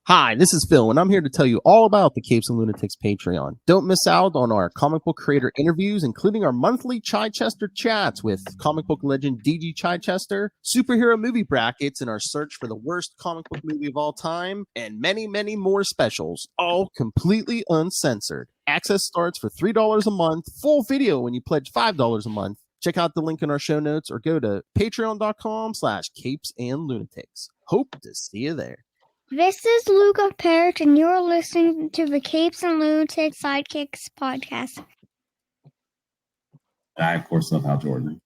Hi, this is Phil, and I'm here to tell you all about the Capes and Lunatics Patreon. Don't miss out on our comic book creator interviews, including our monthly Chichester chats with comic book legend DG Chichester, superhero movie brackets in our search for the worst comic book movie of all time, and many, many more specials, all completely uncensored. Access starts for $3 a month, full video when you pledge $5 a month. Check out the link in our show notes or go to patreon.com/capesandlunatics. Hope to see you there. This is Luca Parrott, and you're listening to the Capes and Lunatics Sidekicks Podcast. I, of course, love Hal Jordan.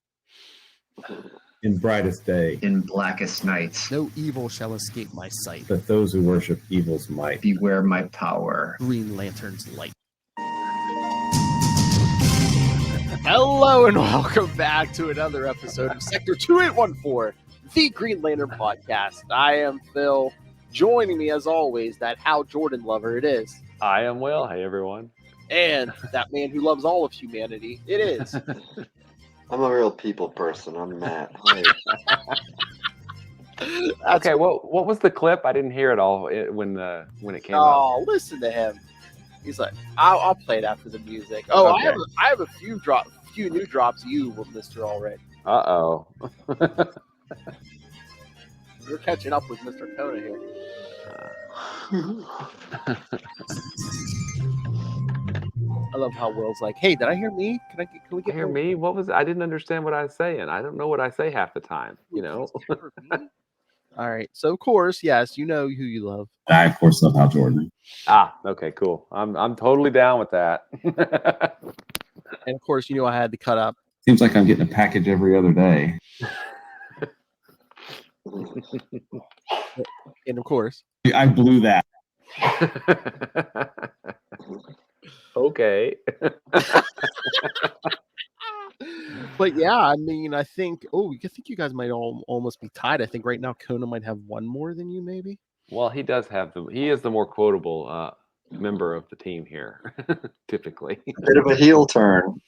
In brightest day, in blackest nights, no evil shall escape my sight. But those who worship evil's might, beware my power. Green Lantern's light. Hello and welcome back to another episode of Sector 2814, the Green Lantern Podcast. I am Phil. Joining me, as always, that Hal Jordan lover it is. I am Will. Hey, everyone. And that man who loves all of humanity, it is. I'm a real people person. I'm Matt. Okay, what was the clip? I didn't hear it all when it came out. Oh, listen to him. He's like, I'll play it after the music. Oh, okay. I have a few new drops you will Mr. already. Uh-oh. We're catching up with Mr. Kona here. I love how Will's like, hey, did I hear me? Can we get hear me? What was it? I didn't understand what I was saying. I don't know what I say half the time, you know? All right. So, of course, yes, you know who you love. I, of course, love Hal Jordan. Okay, cool. I'm totally down with that. And, of course, you know I had to cut up. Seems like I'm getting a package every other day. And, of course, I blew that. Okay. But yeah, I mean, I think you guys might almost be tied. I think right now Kona might have one more than you, maybe. Well, he is the more quotable member of the team here, typically. A bit of a heel turn.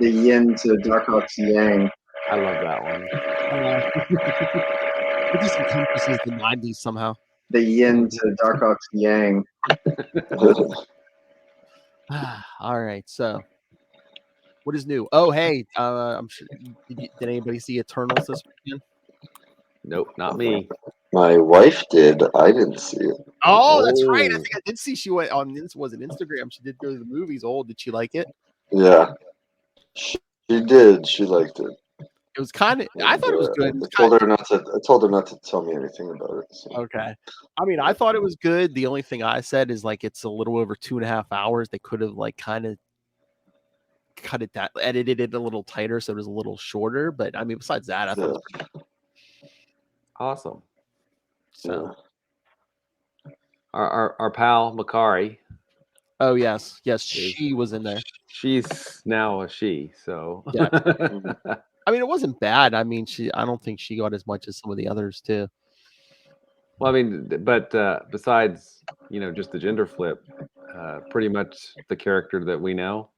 The yin to Darkhawk's yang. I love that one. It just encompasses the 90s somehow. The yin to Darkhawk's yang. All right, so what is new? Oh, hey, I'm sure. Did anybody see Eternals this weekend? Nope, not me. My wife did. I didn't see it. Oh, that's right. I think I did see she went on. Was it Instagram? She did go to the movies. Oh, did she like it? Yeah, she did. She liked it. It was kind of. I thought it was good. I told her not to tell me anything about it. So. Okay. I mean, I thought it was good. The only thing I said is like it's a little over 2.5 hours. They could have like kind of cut it down, edited it a little tighter, so it was a little shorter. But I mean, besides that, I thought it was pretty good. Awesome. So, our pal Makari. Oh yes, she was in there. She's now a she. So yeah. I mean, it wasn't bad. I mean, I don't think she got as much as some of the others too. Well, I mean, but besides, just the gender flip, pretty much the character that we know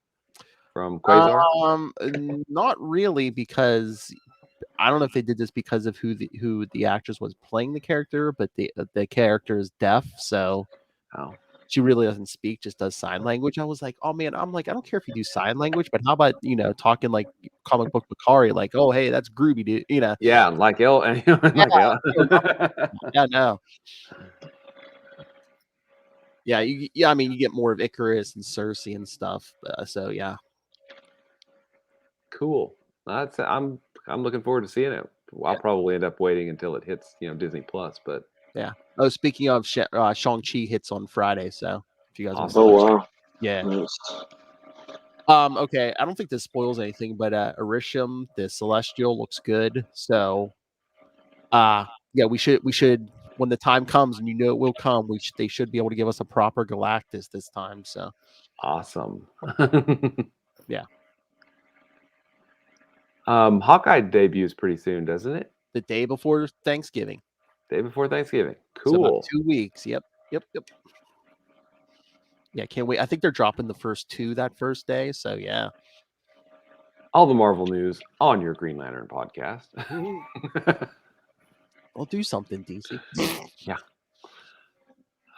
from Quasar. Not really, because I don't know if they did this because of who the actress was playing the character, but the character is deaf, so she really doesn't speak, just does sign language. I was like, oh man, I don't care if you do sign language, but how about talking like comic book Makari, like, oh hey, that's groovy, dude, Yeah, like L. Yeah, no. Yeah, I mean, you get more of Icarus and Cersei and stuff. So yeah. Cool. I'm looking forward to seeing it. I'll probably end up waiting until it hits, Disney Plus. But yeah. Oh, speaking of Shang-Chi hits on Friday, so if you guys want to wow. Yeah. Nice. Okay, I don't think this spoils anything, but Arisham, the Celestial, looks good. So yeah, we should when the time comes, and it will come, they should be able to give us a proper Galactus this time. So awesome. Yeah. Hawkeye debuts pretty soon, doesn't it? The day before Thanksgiving. Day before Thanksgiving. Cool. So about 2 weeks. Yep. Yeah, can't wait. I think they're dropping the first 2 that first day. So yeah. All the Marvel news on your Green Lantern podcast. Well, do something, DC.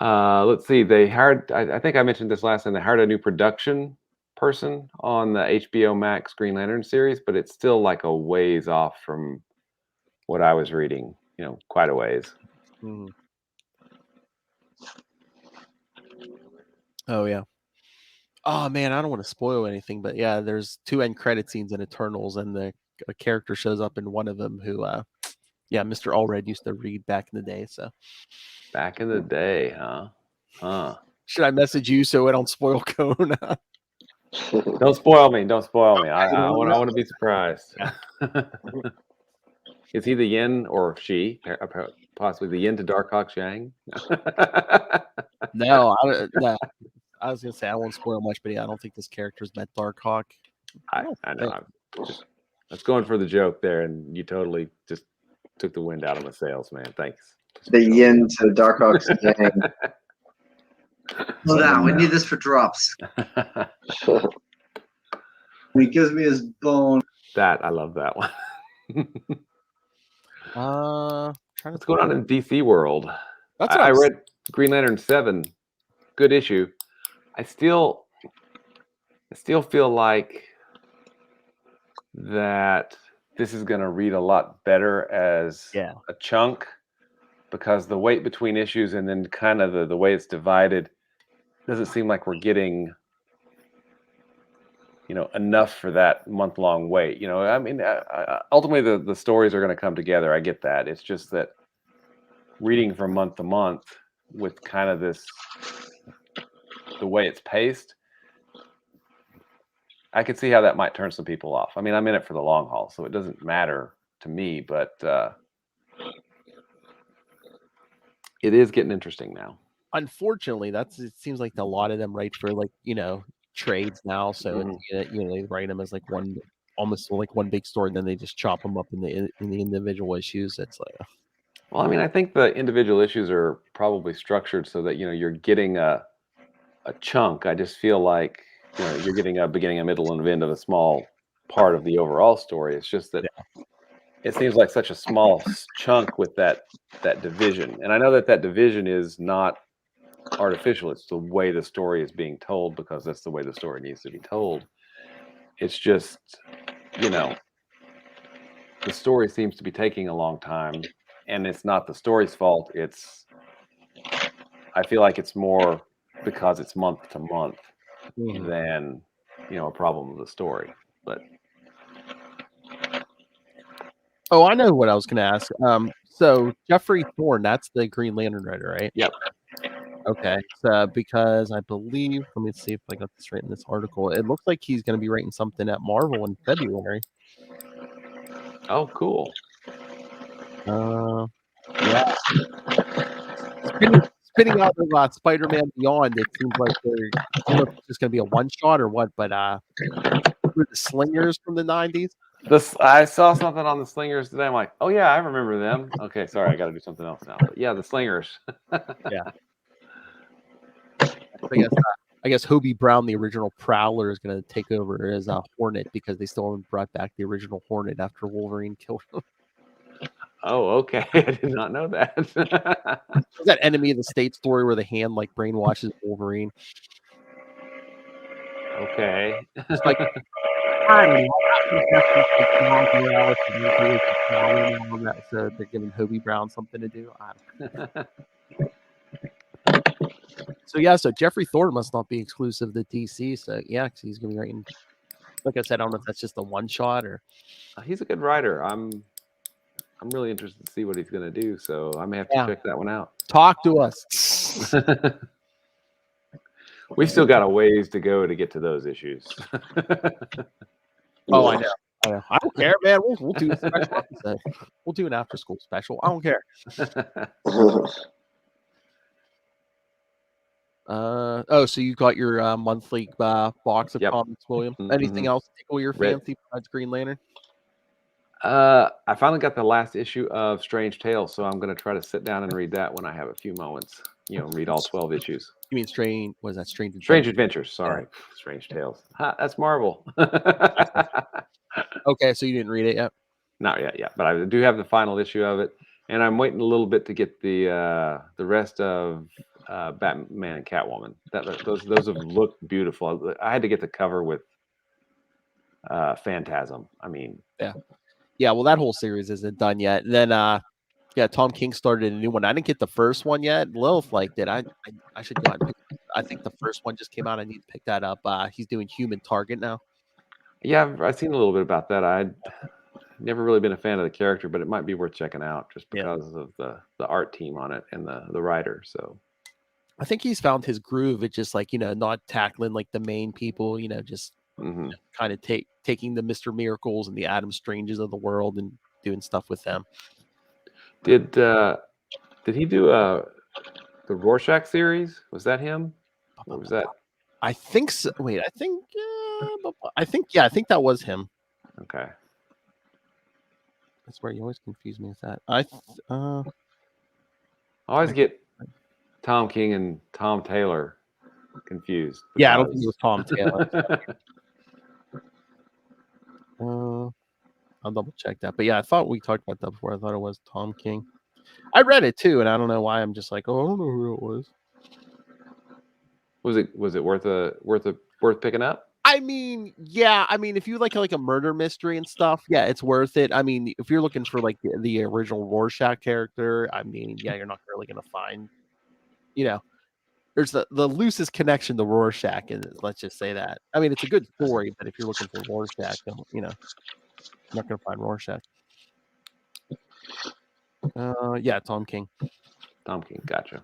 Let's see. They hired. I think I mentioned this last time. They hired a new production person on the HBO Max Green Lantern series, but it's still like a ways off from what I was reading. Quite a ways. Mm. Oh yeah. Oh man, I don't want to spoil anything, but yeah, there's 2 end credit scenes in Eternals, and a character shows up in one of them who, Mr. Allred used to read back in the day. So Back in the day, huh? should I message you so I don't spoil Kona? Don't spoil me. Don't spoil me. I want to be surprised. Is he the yin or she? Possibly the yin to Darkhawk's yang? No, no. I was gonna say I won't spoil much, but yeah, I don't think this character's met Darkhawk. I know. I was going for the joke there, and you totally just took the wind out of my sails, man. Thanks. The yin to Darkhawk's yang. Slow down. We need this for drops. He gives me his bone. I love that one. What's going on in DC world? I read Green Lantern 7, good issue. I still feel like that this is going to read a lot better as a chunk, because the wait between issues and then kind of the way it's divided doesn't seem like we're getting enough for that month-long wait. I mean, ultimately the stories are going to come together. I get that. It's just that reading from month to month with kind of the way it's paced, I could see how that might turn some people off. I mean, I'm in it for the long haul, so it doesn't matter to me, but it is getting interesting now. Unfortunately, it seems like a lot of them write for trades now, so they write them as almost like one big story, and then they just chop them up in the individual issues. It's like, well, I mean, I think the individual issues are probably structured so that you're getting a chunk. I just feel like you're getting a beginning, a middle, and an end of a small part of the overall story. It's just that it seems like such a small chunk with that division, and I know that division is not artificial. It's the way the story is being told, because that's the way the story needs to be told. It's just the story seems to be taking a long time, and it's not the story's fault. I feel like it's more because it's month to month than a problem with the story. But I know what I was going to ask. So Jeffrey Thorne, that's the Green Lantern writer, right? Yep. Okay, so because I believe, let me see if I got this right in this article. It looks like he's going to be writing something at Marvel in February. Oh, cool. Yeah. Spinning out of Spider-Man Beyond, it seems like I don't know if it's just going to be a one-shot or what, but the Slingers from the 90s. I saw something on the Slingers today. I'm like, oh yeah, I remember them. Okay, sorry, I got to do something else now. But yeah, the Slingers. Yeah. I guess Hobie Brown, the original Prowler, is going to take over as a Hornet, because they still haven't brought back the original Hornet after Wolverine killed him. Oh, okay. I did not know that. That Enemy of the State story where the Hand brainwashes Wolverine. Okay. It's like, so they're giving Hobie Brown something to do. So Jeffrey Thorne must not be exclusive to DC. So yeah, he's gonna be writing. Like I said, I don't know if that's just a one shot or. He's a good writer. I'm really interested to see what he's gonna do. So I may have to check that one out. Talk to us. We've still got a ways to go to get to those issues. Oh, I know. I don't care, man. We'll do a special episode. We'll do an after school special. I don't care. So you got your monthly box of comics, William. Anything else tickle your fancy besides Green Lantern? I finally got the last issue of Strange Tales, so I'm going to try to sit down and read that when I have a few moments. Read all 12 issues. You mean Strange? What is that? Strange Adventures. Sorry, yeah. Strange Tales. That's Marvel. Okay, so you didn't read it yet? Not yet, but I do have the final issue of it. And I'm waiting a little bit to get the rest of Batman and Catwoman. Those have looked beautiful. I had to get the cover with Phantasm. I mean, Yeah, well, that whole series isn't done yet. And then, Tom King started a new one. I didn't get the first one yet. Lilith liked it. I should go out and pick it. I think the first one just came out. I need to pick that up. He's doing Human Target now. yeah, I've seen a little bit about that. I'd never really been a fan of the character, but it might be worth checking out just because of the art team on it and the writer. So I think he's found his groove. It's just like, not tackling like the main people, just kind of taking the Mr. Miracles and the Adam Stranges of the world and doing stuff with them. Did he do the Rorschach series? Was that him? Or was that? I think so. Wait, I think that was him. Okay. That's where you always confuse me with that. I always get Tom King and Tom Taylor confused. Yeah, I don't think it was Tom Taylor. I'll double check that. But yeah, I thought we talked about that before. I thought it was Tom King. I read it too, and I don't know why I'm just like, I don't know who it was. Was it worth picking up? I mean, yeah. I mean, if you like a murder mystery and stuff, yeah, it's worth it. I mean, if you're looking for like the original Rorschach character, I mean, yeah, you're not really gonna find, there's the loosest connection to Rorschach, and let's just say that. I mean, it's a good story, but if you're looking for Rorschach, you're not gonna find Rorschach. Yeah, Tom King. Tom King, gotcha.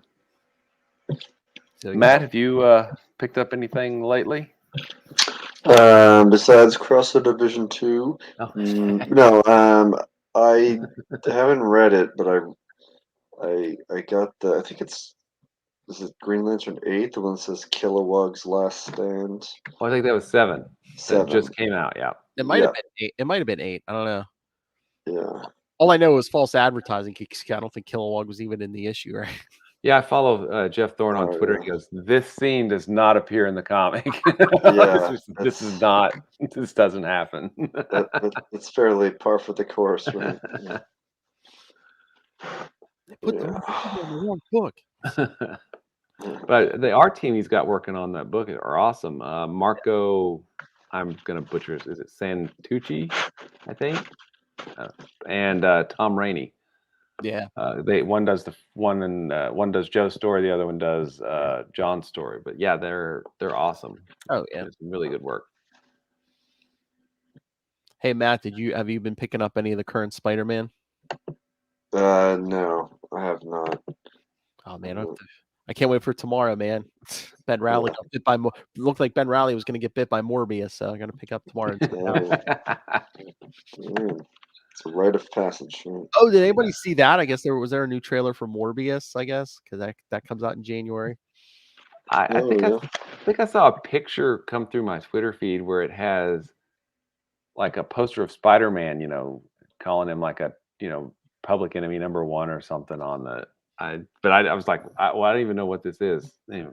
So, yeah. Matt, have you picked up anything lately? Besides CrossFit Division 2, no. I haven't read it, but I got I think is it Green Lantern 8, the one that says Kilowog's Last Stand? Oh, I think that was 7. 7. That just came out, yeah. It might have been 8. It might have been 8. I don't know. Yeah. All I know is false advertising. I don't think Kilowog was even in the issue, right? Yeah, I follow Jeff Thorne on Twitter. Yeah. He goes, "This scene does not appear in the comic. Yeah, This doesn't happen." It's fairly par for the course, right? They put the wrong book. But the art team he's got working on that book are awesome. Marco, I'm gonna butcher it. Is it Santucci? I think, and Tom Rainey. Yeah, one does Joe's story, the other one does John's story. But yeah, they're awesome. Oh yeah, it's really good work. Hey Matt, have you been picking up any of the current Spider-Man? No, I have not. Oh man, I can't wait for tomorrow, man. Ben Rowley got bit by looked like Ben Rowley was going to get bit by Morbius, so I'm going to pick up tomorrow. It's a rite of passage. Right? Oh, did anybody see that? I guess was there a new trailer for Morbius, I guess, because that comes out in January. I think I saw a picture come through my Twitter feed where it has like a poster of Spider-Man, calling him like a, public enemy #1 or something on the. But I was like, I don't even know what this is.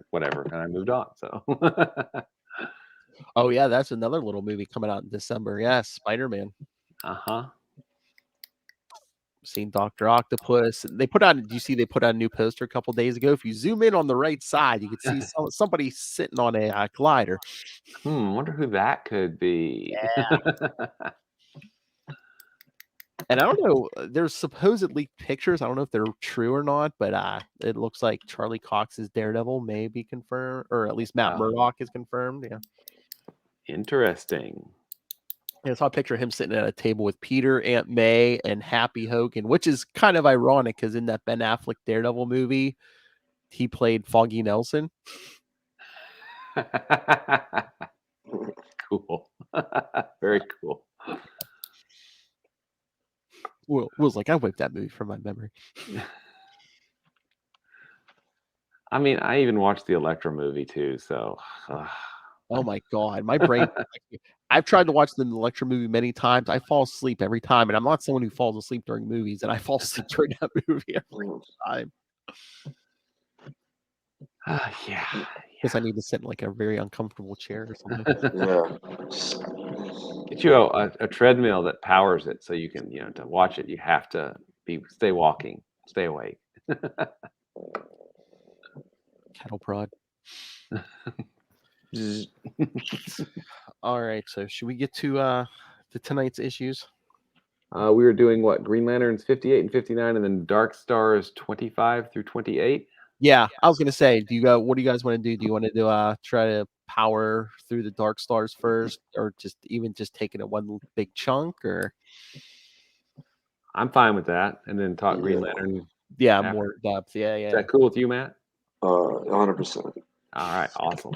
Whatever, and I moved on. So. Oh yeah, that's another little movie coming out in December. Yeah, Spider-Man. Seen Dr. Octopus. They put out a new poster a couple days ago. If you zoom in on the right side, you can see somebody sitting on a glider. Wonder who that could be. Yeah. And I don't know, there's supposedly pictures. I don't know if they're true or not, but it looks like Charlie Cox's Daredevil may be confirmed, or at least Matt Murdock is confirmed. Yeah. Interesting. I saw a picture of him sitting at a table with Peter, Aunt May, and Happy Hogan, which is kind of ironic because in that Ben Affleck Daredevil movie, he played Foggy Nelson. Cool. Very cool. Will's like, I wiped that movie from my memory. I mean, I even watched the Electra movie too, so. Oh my God, my brain. I've tried to watch the Electra movie many times. I fall asleep every time, and I'm not someone who falls asleep during movies, and I fall asleep during that movie every time. Yeah. Because I need to sit in like a very uncomfortable chair or something. Yeah. Get you a treadmill that powers it, so you can, to watch it, you have to stay walking, stay awake. Cattle prod. All right, so should we get to tonight's issues? We were doing what? Green Lanterns 58 and 59, and then Dark Stars 25 through 28. Yeah, I was gonna say, what do you guys want to do? Do you want to try to power through the Dark Stars first, or just taking it one big chunk? Or I'm fine with that, and then talk Green Lantern. Yeah, after. more depth. Yeah. Is that cool with you, Matt? 100%. All right, awesome.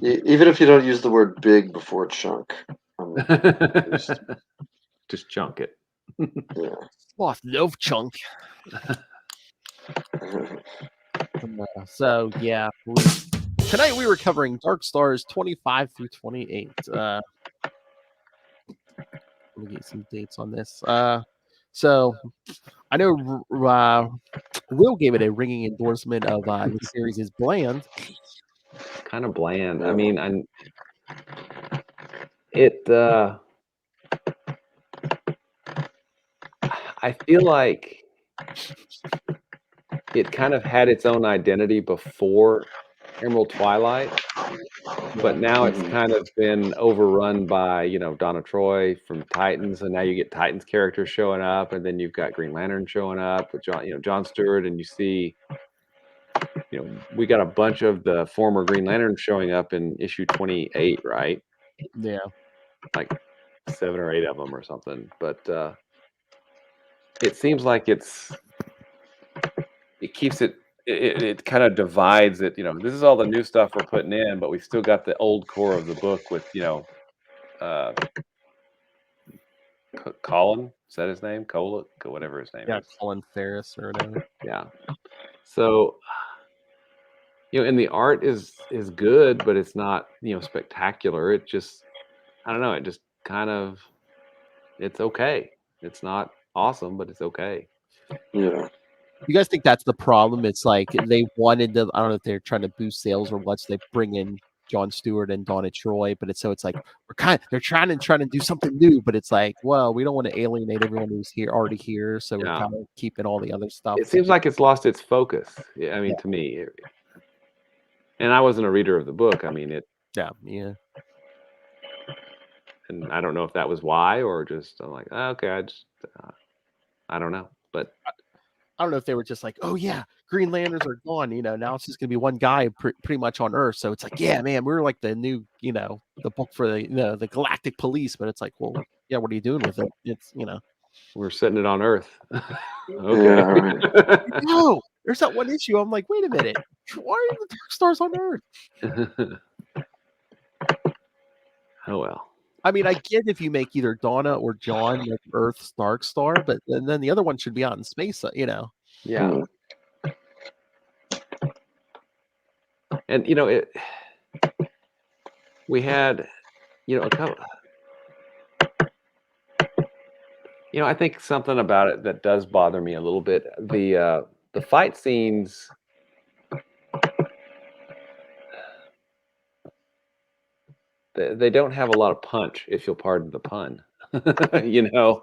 Even if you don't use the word big before chunk. Just chunk it. Yeah. Lost no chunk. So yeah, tonight we were covering Dark Stars 25 through 28. Let me get some dates on this. So I know Will gave it a ringing endorsement of the series is bland. Kind of bland. Yeah. I mean, I feel like it kind of had its own identity before Emerald Twilight, but now it's kind of been overrun by, Donna Troy from Titans, and now you get Titans characters showing up, and then you've got Green Lantern showing up with John Stewart, and you see, we got a bunch of the former Green Lantern showing up in issue 28, right? Yeah. Like 7 or 8 of them or something, but it seems like it keeps it kind of divides it. This is all the new stuff we're putting in, but we still got the old core of the book with Colin. Is that his name? Whatever his name is. Colin Ferris or whatever. Yeah. So and the art is good, but it's not spectacular. It just, I don't know, it just kind of, it's okay. It's not awesome, but it's okay. Yeah. You guys think that's the problem? It's like they wanted to, I don't know if they're trying to boost sales or what, so they bring in John Stewart and Donna Troy, but it's like they're trying to do something new, but it's like, well, we don't want to alienate everyone who's already here, so we're kind of keeping all the other stuff. It seems like it's lost its focus. I mean, to me, and I wasn't a reader of the book. I mean, Yeah. And I don't know if that was why, or just I'm like, okay, I don't know, but I don't know if they were just like, oh yeah, Green Lanterns are gone. Now it's just gonna be one guy pretty much on Earth. So it's like, yeah, man, we're like the new, the book for the Galactic Police. But it's like, well, yeah, what are you doing with it? It's we're setting it on Earth. Okay. Yeah, right. No, there's that one issue. I'm like, wait a minute, why are the Dark Stars on Earth? Oh well. I mean, I get if you make either Donna or John like Earth's Dark Star, but then the other one should be out in space, Yeah. And we had a couple. I think something about it that does bother me a little bit. The fight scenes. They don't have a lot of punch, if you'll pardon the pun. Yeah.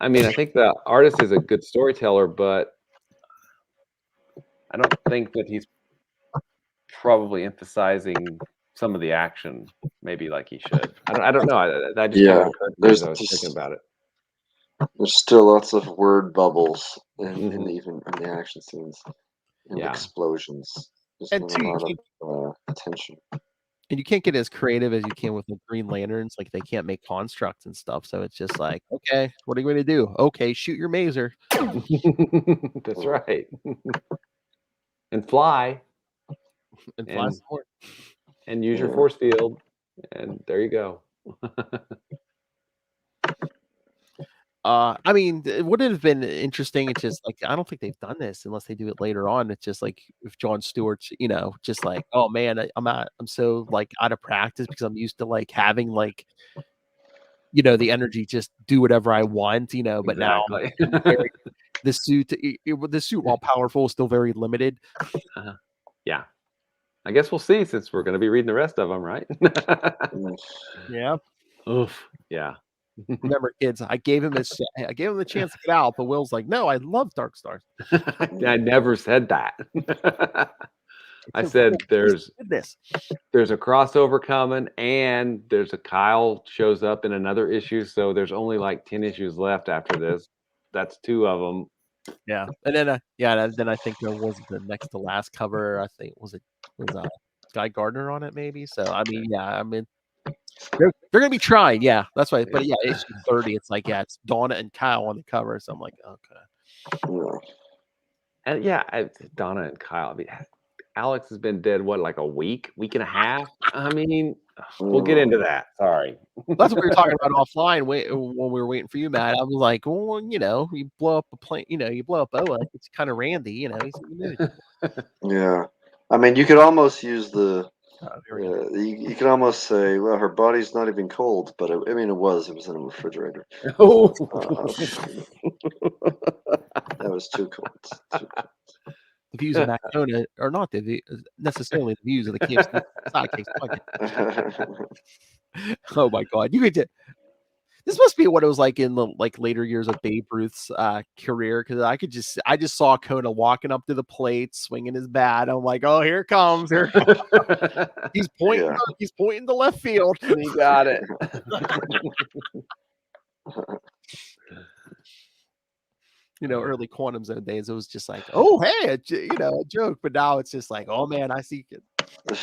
I mean, I think the artist is a good storyteller, but I don't think that he's probably emphasizing some of the action maybe like he should. I don't know. I just kind of occurred to me as I was thinking about it. There's still lots of word bubbles in the action scenes, and explosions. There's And not a lot of attention. And you can't get as creative as you can with the Green Lanterns. Like they can't make constructs and stuff. So it's just like, okay, what are you going to do? Okay, shoot your mazer. That's right. And fly. And fly some more. And use your force field. And there you go. I mean, it would have been interesting. It's just like I don't think they've done this unless they do it later on. It's just like if John Stewart's, just like, oh man, I'm so like out of practice because I'm used to like having like, the energy just do whatever I want, but now the suit while powerful is still very limited. Yeah. I guess we'll see since we're going to be reading the rest of them, right? Yeah. Oof. Yeah. Remember, kids, I gave him the chance to get out, but Will's like, no, I love Dark Stars. I never said that. I said there's a crossover coming, and there's a Kyle shows up in another issue, so there's only like 10 issues left after this. That's 2 of them. Yeah, and then then I think there was the next to last cover. I think was Guy Gardner on it, maybe. So I mean, they're gonna be trying. Yeah, that's right. But yeah, issue 30, it's like it's Donna and Kyle on the cover. So I'm like, okay. And Donna and Kyle. I mean, Alex has been dead like a week and a half. I mean, we'll get into that. Sorry. That's what we were talking about offline when we were waiting for you, Matt. I was like, well, you blow up a plane, you blow up Oa. It's kind of Randy, he's in the mood. Yeah, I mean, you could almost use the. Here we go. You could almost say, well, her body's not even cold, but it was in a refrigerator. Oh, that was too cold. The views of Macdona are not necessarily the views of the Sidekicks Podcast. Oh my God, this must be what it was like in the later years of Babe Ruth's career, because I just saw Kona walking up to the plate, swinging his bat. I'm like, oh, here it comes. He's pointing. Yeah. He's pointing to left field. He got it. Early Quantum Zone days, it was just like, oh, hey, a joke. But now it's just like, oh man, I see it.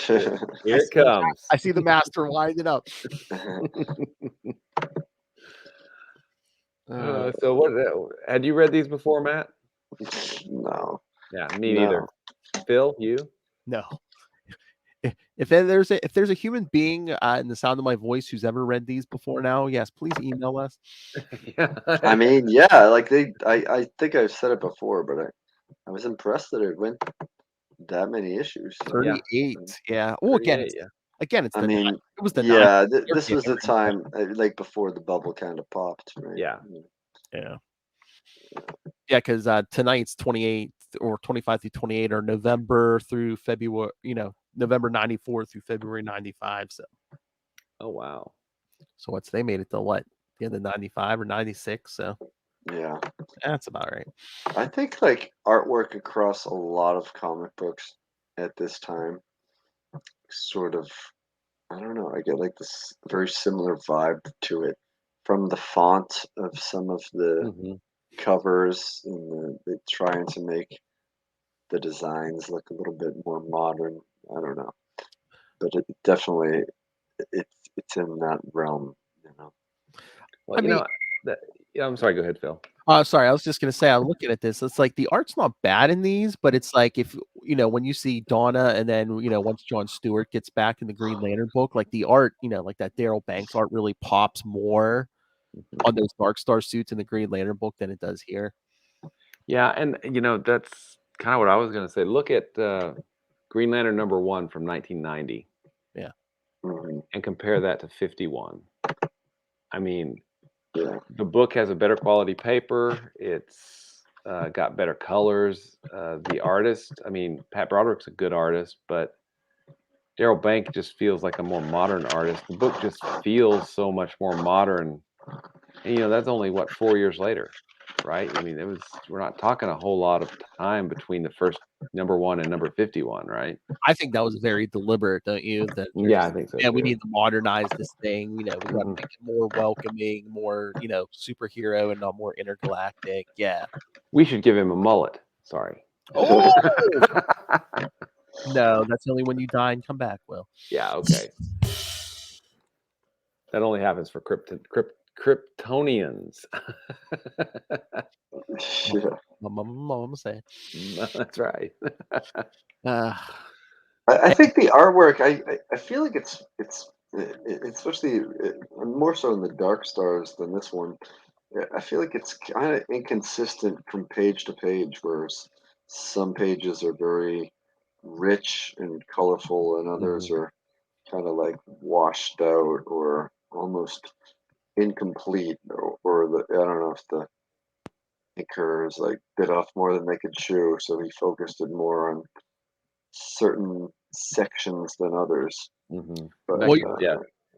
Here it comes. I see the master winding up. So what had you read these before, Matt? No. Yeah, me neither. Phil, you? No. If there's a human being in the sound of my voice who's ever read these before now, yes, please email us. I mean, yeah, like I think I've said it before, but I was impressed that it went that many issues. 38. Yeah. Oh, again, it's it was the 9th. This was the time like before the bubble kind of popped, right? Yeah. Yeah, because tonight's 28 or 25 through 28 are November through February, November 94 through February 95. So, oh wow. So they made it to what? The end of 95 or 96. So, yeah, that's about right. I think like artwork across a lot of comic books at this time, sort of, I don't know, I get like this very similar vibe to it from the font of some of the covers, and they're trying to make the designs look a little bit more modern. I don't know, but it definitely it's in that realm, Well, I'm sorry. Go ahead, Phil. Sorry, I was just gonna say, I'm looking at this. It's like the art's not bad in these, but it's like if when you see Donna, and then once John Stewart gets back in the Green Lantern book, like the art, like that Daryl Banks art really pops more on those Dark Star suits in the Green Lantern book than it does here. Yeah, and that's kind of what I was gonna say. Look at Green Lantern #1 from 1990. Yeah. And compare that to 51. I mean, the book has a better quality paper. It's got better colors. The artist, I mean, Pat Broderick's a good artist, but Daryl Bank just feels like a more modern artist. The book just feels so much more modern. And that's only 4 years later, right? I mean, we're not talking a whole lot of time between the first #1 and number 51, right? I think that was very deliberate, don't you? I think so. Yeah, we need to modernize this thing. We got to make it more welcoming, more superhero, and not more intergalactic. Yeah. We should give him a mullet. Sorry. Oh no, that's only when you die and come back, Will. Yeah. Okay. That only happens for Kryptonians. Mama say. That's right. I think the artwork. I feel like it's especially more so in the Dark Stars than this one. I feel like it's kind of inconsistent from page to page, whereas some pages are very rich and colorful, and others are kind of like washed out or almost incomplete, or I don't know if the inker like bit off more than they could chew, so he focused it more on certain sections than others. Mm-hmm. But,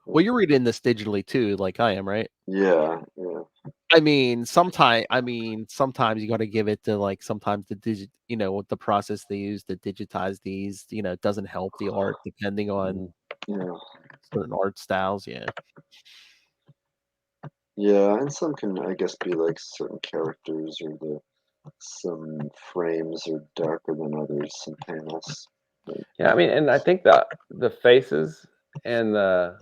Well, you're reading this digitally too, like I am, right? Yeah. I mean, sometimes you got to give it to like sometimes what the process they use to digitize these, it doesn't help the art depending on Yeah. certain art styles. Yeah. Yeah, and some can, I guess, be like certain characters or some frames are darker than others, some panels. Yeah, I mean, and I think the faces and the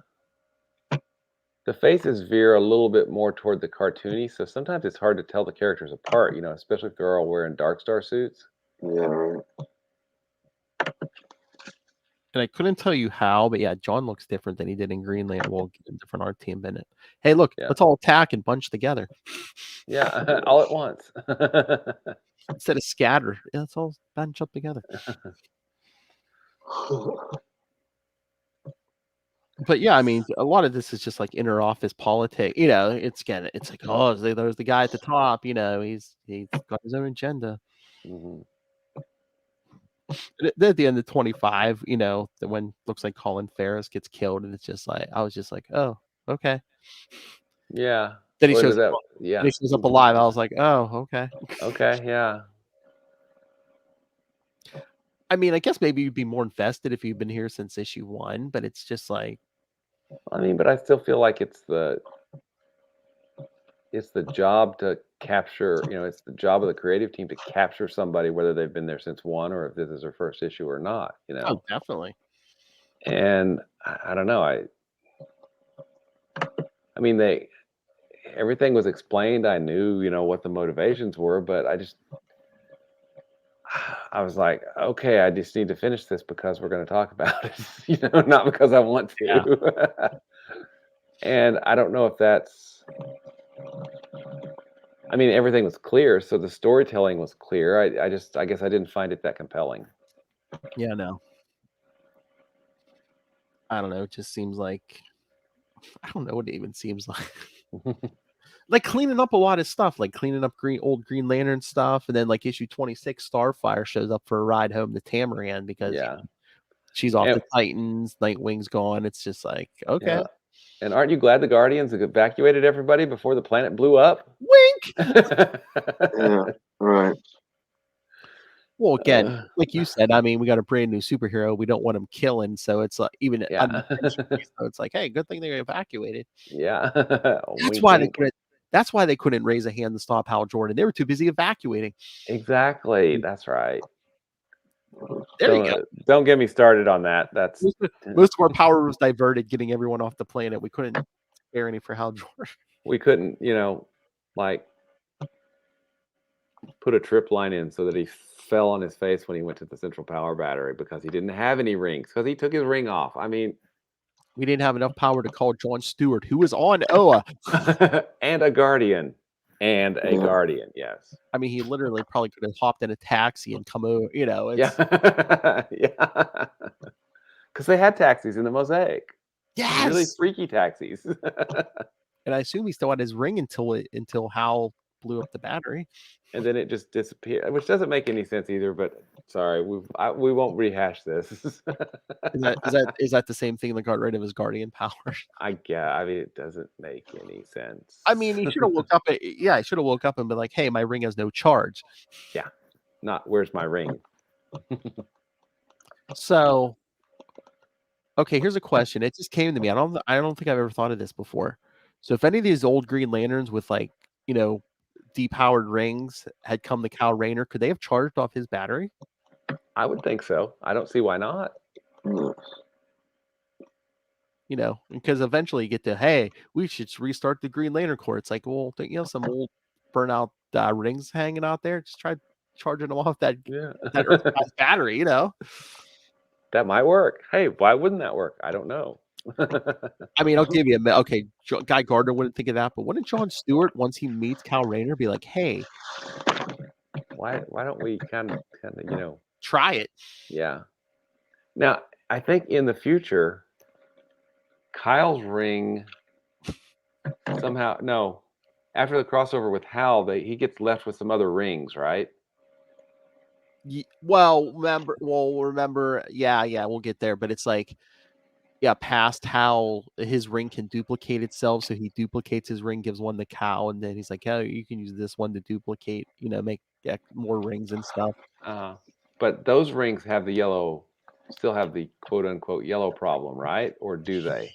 faces veer a little bit more toward the cartoony, so sometimes it's hard to tell the characters apart, especially if they're all wearing Dark Star suits. Yeah, right. And I couldn't tell you how, but yeah, John looks different than he did in Green Lantern. Well, a different art team in it. Hey, look, Yeah. let's all attack and bunch together. Yeah, all at once. Instead of scatter. Yeah, let's all bunch up together. But yeah, I mean, a lot of this is just like inner office politics. It's like, oh, there's the guy at the top. He's got his own agenda. Mhm. At the end of 25, when looks like Colin Ferris gets killed, and it's just like I was just like, oh, okay. Yeah. Then he Or shows does up. that, yeah. Then he shows up alive. I was like, oh, okay. Okay, yeah. I mean, I guess maybe you'd be more invested if you've been here since issue 1, but it's just like, I mean, but I still feel like it's the job to capture, it's the job of the creative team to capture somebody, whether they've been there since 1 or if this is their first issue or not, oh, definitely. And I don't know. I mean, everything was explained. I knew, what the motivations were, but I was like, okay, I just need to finish this because we're going to talk about it, not because I want to. Yeah. And I don't know if that's, I mean, everything was clear, so the storytelling was clear. I guess I didn't find it that compelling. Yeah, no. I don't know. It just seems like, I don't know what it even seems like. Like cleaning up a lot of stuff, like cleaning up old Green Lantern stuff, and then like issue 26, Starfire shows up for a ride home to Tamaran because she's off the Titans, Nightwing's gone. It's just like, okay. Yeah. And aren't you glad the Guardians evacuated everybody before the planet blew up? Wink. Yeah, right. Well, again, like you said, I mean, we got a brand new superhero. We don't want him killing, so it's like even so it's like, hey, good thing they evacuated. Yeah. That's why they couldn't raise a hand to stop Hal Jordan. They were too busy evacuating. Exactly. That's right. There you go. Don't get me started on that. That's most of our power was diverted getting everyone off the planet. We couldn't spare any for Hal Jordan. We couldn't, like put a trip line in so that he fell on his face when he went to the central power battery because he didn't have any rings, because he took his ring off. I mean, we didn't have enough power to call John Stewart, who was on Oa. and a Guardian. And a Guardian, yes. I mean, he literally probably could have hopped in a taxi and come over, Yeah. Yeah. Because they had taxis in the Mosaic. Yes. Really freaky taxis. And I assume he still had his ring until Hal blew up the battery. And then it just disappeared, which doesn't make any sense either, but sorry, we won't rehash this. Is that the same thing that got rid of his Guardian powers? I mean, it doesn't make any sense. I mean, he should have woke up. He should have woke up and been like, "Hey, my ring has no charge." Yeah, not where's my ring. So, okay, here's a question. It just came to me. I don't think I've ever thought of this before. So, if any of these old Green Lanterns with depowered rings had come to Kal Rayner, could they have charged off his battery? I would think so. I don't see why not. Because eventually you get to, hey, we should restart the Green Lantern Corps. It's like, well, don't you have some old burnout rings hanging out there? Just try charging them off that battery, That might work. Hey, why wouldn't that work? I don't know. I mean, I'll give you Guy Gardner wouldn't think of that, but wouldn't John Stewart, once he meets Kal Rayner, be like, hey, why don't we kind of try it? Yeah. Now, I think in the future, Kyle's ring somehow after the crossover with Hal, he gets left with some other rings, right? Remember, yeah, we'll get there, but it's like, past how his ring can duplicate itself. So he duplicates his ring, gives one to Cal, and then he's like, "Oh, you can use this one to duplicate, make more rings and stuff." But those rings have still have the quote unquote yellow problem, right? Or do they?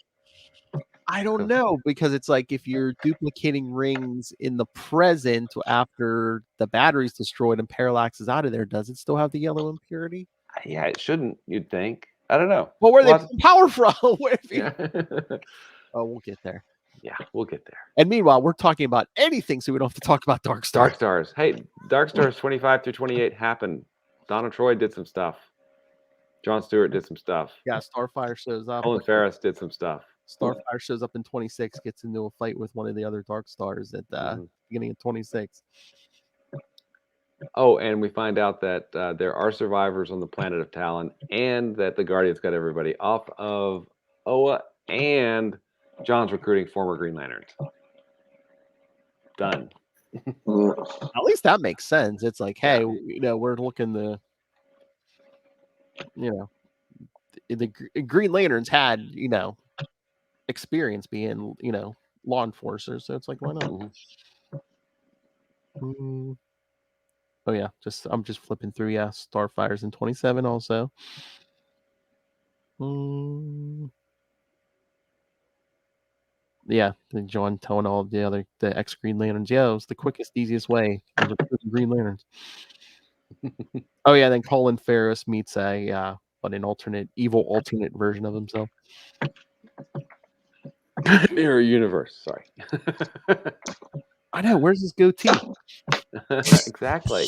I don't know, because it's like if you're duplicating rings in the present after the battery's destroyed and parallax is out of there, does it still have the yellow impurity? Yeah, it shouldn't. You'd think. I don't know. Well, where are they pulling power from? Yeah. Oh, we'll get there. Yeah, we'll get there. And meanwhile, we're talking about anything, so we don't have to talk about Dark Stars. Dark Stars. Hey, Dark Stars 25 through 28 happened. Donna Troy did some stuff. Jon Stewart did some stuff. Yeah, Starfire shows up. Colin Ferris did some stuff. Starfire shows up in 26, gets into a fight with one of the other Dark Stars at the beginning of 26. Oh, and we find out that there are survivors on the planet of Talon, and that the Guardians got everybody off of Oa, and John's recruiting former Green Lanterns. Done. At least that makes sense. It's like, hey, we're looking to, the Green Lanterns had, experience being, law enforcers. So it's like, why not? Oh yeah, I'm just flipping through. Yeah, Starfire's in 27 also. Yeah, then John telling all the ex Green Lanterns, yeah, it was the quickest, easiest way of recruiting Green Lanterns. Oh yeah, then Colin Ferris meets an evil alternate version of himself. Mirror universe. Sorry. I know. Where's his goatee? Exactly.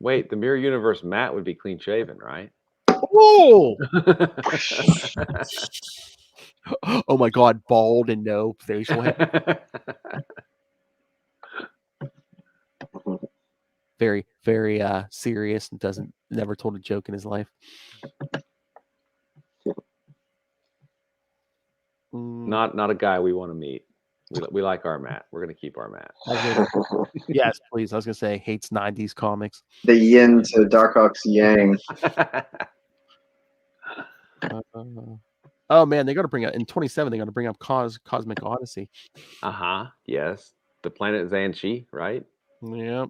Wait, the mirror universe Matt would be clean shaven, right? Oh! Oh my God, bald and no facial hair. Very, very serious and never told a joke in his life. Not a guy we want to meet. We like our Matt. We're gonna keep our Matt. Yes, please. I was gonna say hates 90s comics. The yin to Darkhawk's yang. Oh man, they got to bring up in 27. They got to bring up Cosmic Odyssey. Yes, the planet Xanshi, right? Yep.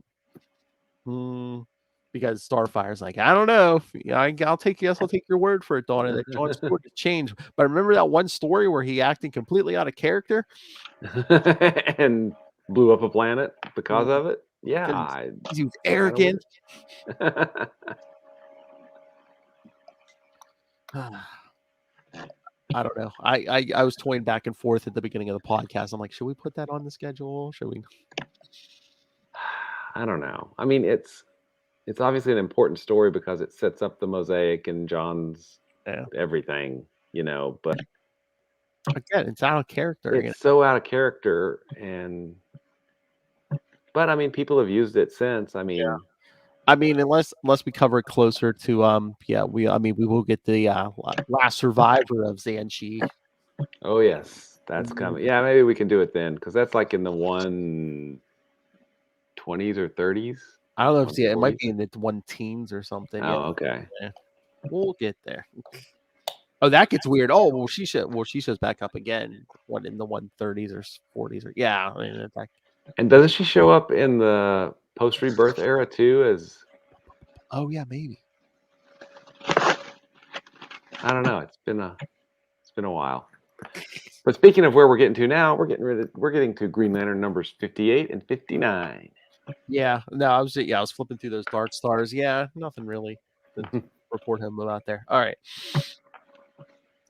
Because Starfire's like, I don't know. I'll take your word for it, Donna. That Jon Stewart to change. But remember that one story where he acted completely out of character and blew up a planet because of it? Yeah, he was arrogant. I don't know. I was toying back and forth at the beginning of the podcast. I'm like, should we put that on the schedule? Should we? I don't know. I mean, it's obviously an important story because it sets up the mosaic and John's everything, but again, it's out of character. It's so out of character, but I mean, people have used it since. I mean, unless we cover it closer to we will get the last survivor of Xanshi. Oh yes, that's coming. Yeah, maybe we can do it then because that's like in the 120s or 30s. I don't know if it might be in the 110s or something. Oh, okay. Yeah. We'll get there. Oh, that gets weird. Oh, well, she shows back up again. What, in the 130s or 40s or yeah. I mean, and doesn't she show up in the post-rebirth era too? As oh yeah, maybe. I don't know. It's been a while. But speaking of where we're getting to now, we're getting to Green Lantern numbers 58 and 59. Yeah, no, I was flipping through those Dark Stars. Yeah, nothing really to report home about there. All right.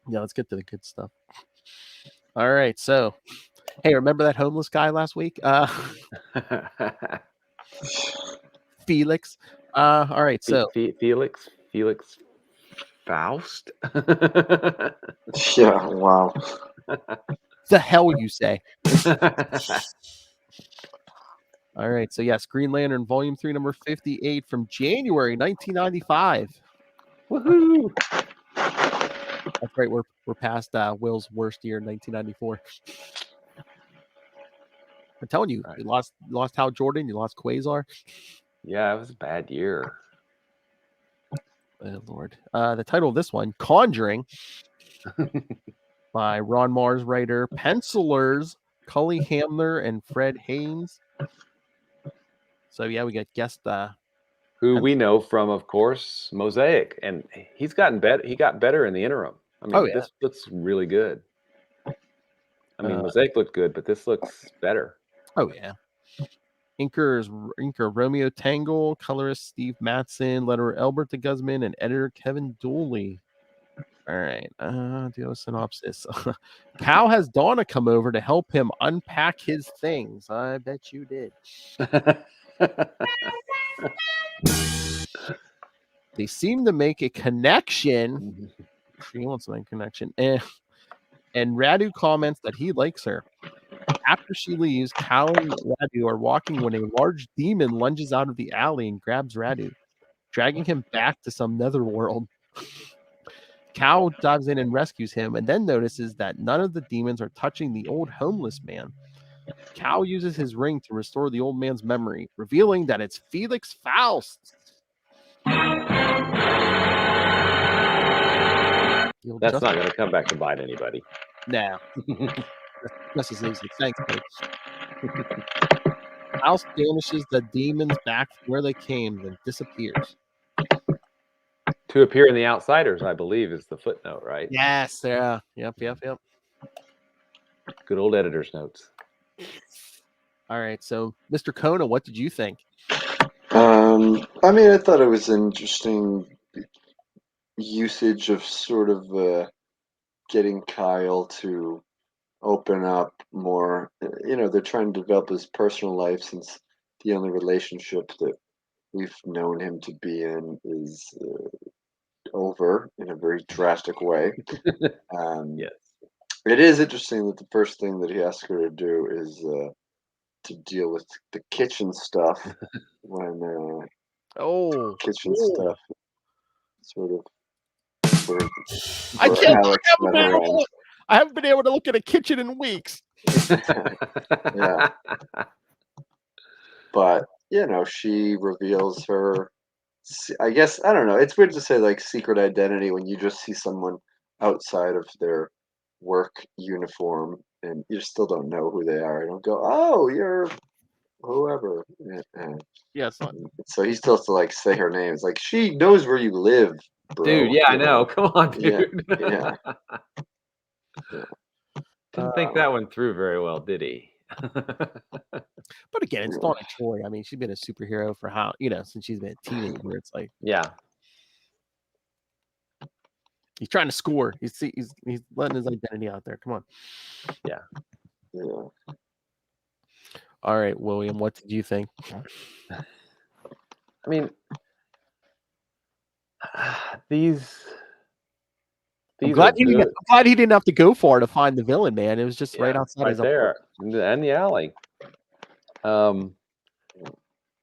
Yeah, let's get to the good stuff. All right, so hey, remember that homeless guy last week? Felix. All right, so Felix Faust. Yeah, wow. The hell you say? All right, so yes, Green Lantern Volume 3, number 58 from January 1995. Woohoo! That's right, we're past Will's worst year in 1994. I'm telling you, you lost Hal Jordan, you lost Quasar. Yeah, it was a bad year. Oh, Lord. The title of this one, Conjuring, by Ron Mars writer, pencilers Cully Hamler and Fred Haynes. So yeah, we got guest. Who we know from, of course, Mosaic, and he's gotten better. He got better in the interim. I mean, this looks really good. I mean, Mosaic looked good, but this looks better. Oh yeah. Inker Romeo Tangle, colorist Steve Matson, letterer Albert de Guzman, and editor Kevin Dooley. All right, do a synopsis. Cal has Donna come over to help him unpack his things. I bet you did. They seem to make a connection. She wants to make a connection. And Radu comments that he likes her. After she leaves, Cal and Radu are walking when a large demon lunges out of the alley and grabs Radu, dragging him back to some netherworld. Cal dives in and rescues him, and then notices that none of the demons are touching the old homeless man. Cal uses his ring to restore the old man's memory, revealing that it's Felix Faust. That's not going to come back to bite anybody. No. That's just easy. Thanks, Coach. Faust banishes the demons back from where they came, then disappears. To appear in The Outsiders, I believe, is the footnote, right? Yes, yeah. Yep. Good old editor's notes. All right, so Mr. Kona, what did you think? I mean, I thought it was an interesting usage of sort of getting Kyle to open up more. You know, they're trying to develop his personal life, since the only relationship that we've known him to be in is over in a very drastic way. Yes. It is interesting that the first thing that he asks her to do is to deal with the kitchen stuff when kitchen stuff sort of I haven't been able to look at a kitchen in weeks. Yeah. But, you know, she reveals her, I guess, I don't know. It's weird to say like secret identity when you just see someone outside of their work uniform and you still don't know who they are. You don't go, oh, you're whoever. Yeah, so he still has to like say her name. It's like, she knows where you live, bro. Dude, yeah, I know. Come on, dude. Yeah. Didn't think that one through very well, did he? But again, it's Donna Troy. I mean, she's been a superhero for since she's been a teenager. It's like, yeah, he's trying to score. He's letting his identity out there. Come on. Yeah. All right, William, what did you think? I mean, I'm glad he didn't have to go far to find the villain, man. It was just right outside his there in the alley.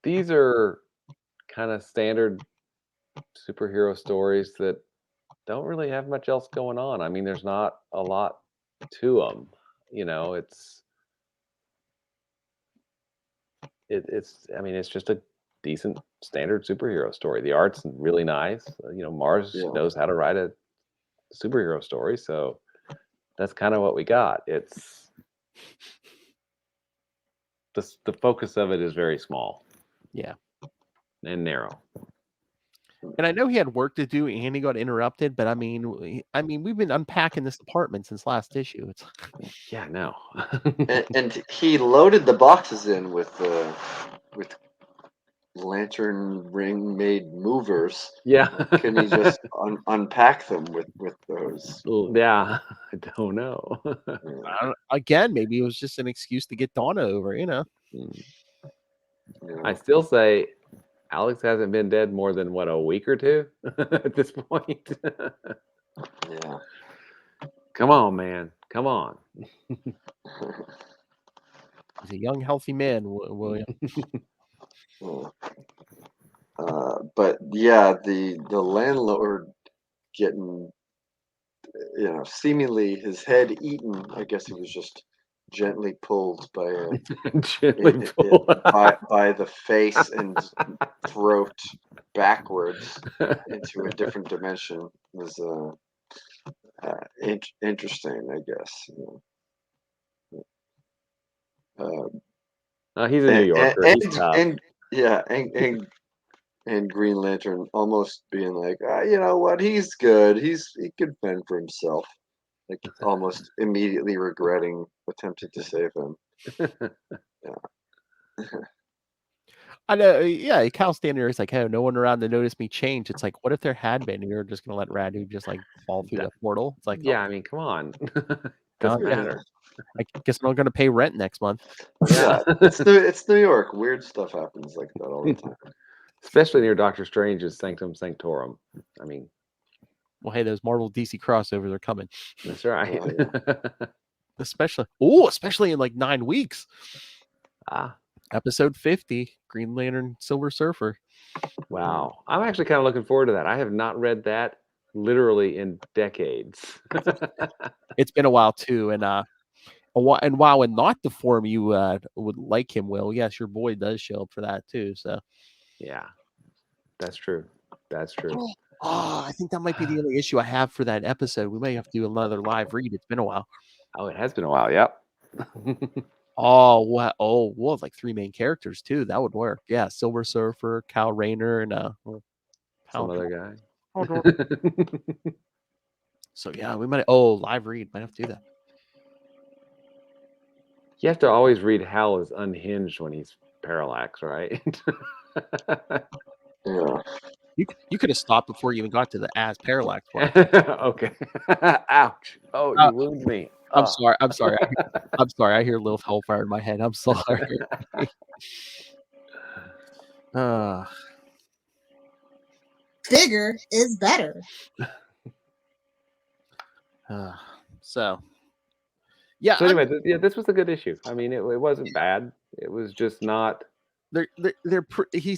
These are kind of standard superhero stories that don't really have much else going on. I mean, there's not a lot to them. You know, it's just a decent standard superhero story. The art's really nice. You know, Mars knows how to write a superhero story, so that's kind of what we got. It's the focus of it is very small, and narrow. And I know he had work to do and he got interrupted, but I mean we've been unpacking this department since last issue. It's no. and he loaded the boxes in with lantern ring made movers. Yeah. Can he just unpack them with those? Yeah, I don't know. Again, maybe it was just an excuse to get Donna over, I still say Alex hasn't been dead more than a week or two at this point. Yeah. Come on, man. Come on. He's a young, healthy man, William. But yeah, the landlord getting, seemingly his head eaten. I guess he was just gently pulled by Gently pull. by the face and throat backwards into a different dimension was interesting, I guess. He's a New Yorker. He's tough. And Green Lantern almost being like, you know what, he's good. He can fend for himself. Like almost immediately regretting attempting to save him. I know, yeah. Cal standing there is like, hey, no one around to notice me change. It's like, what if there had been? And you're just gonna let Radu just like fall through the portal? It's like, yeah, I mean, come on. Doesn't matter. I guess I'm not gonna pay rent next month. Yeah, it's New York. Weird stuff happens like that all the time. Especially near Doctor Strange's Sanctum Sanctorum. I mean, well, hey, those Marvel DC crossovers are coming. That's right. Especially in like 9 weeks. Episode 50, Green Lantern Silver Surfer. Wow. I'm actually kind of looking forward to that. I have not read that literally in decades. It's been a while too, and while in not the form you would like him, Will, yes, your boy does show up for that too. So yeah, that's true. I think that might be the only issue I have for that episode. We may have to do another live read. It's been a while. Oh, it has been a while. Yep. Well, like 3 main characters too. That would work. Yeah, Silver Surfer, Kal Rayner, and some other guy. So yeah, we might. Live read. Might have to do that. You have to always read Hal is unhinged when he's Parallax, right? Yeah. You could have stopped before you even got to the as Parallax part. Okay. Ouch. Oh, you wound me. I'm sorry. I'm sorry. I hear a little hellfire in my head. I'm sorry. Bigger is better. So anyway, this was a good issue. I mean, it wasn't bad. It was just not. They're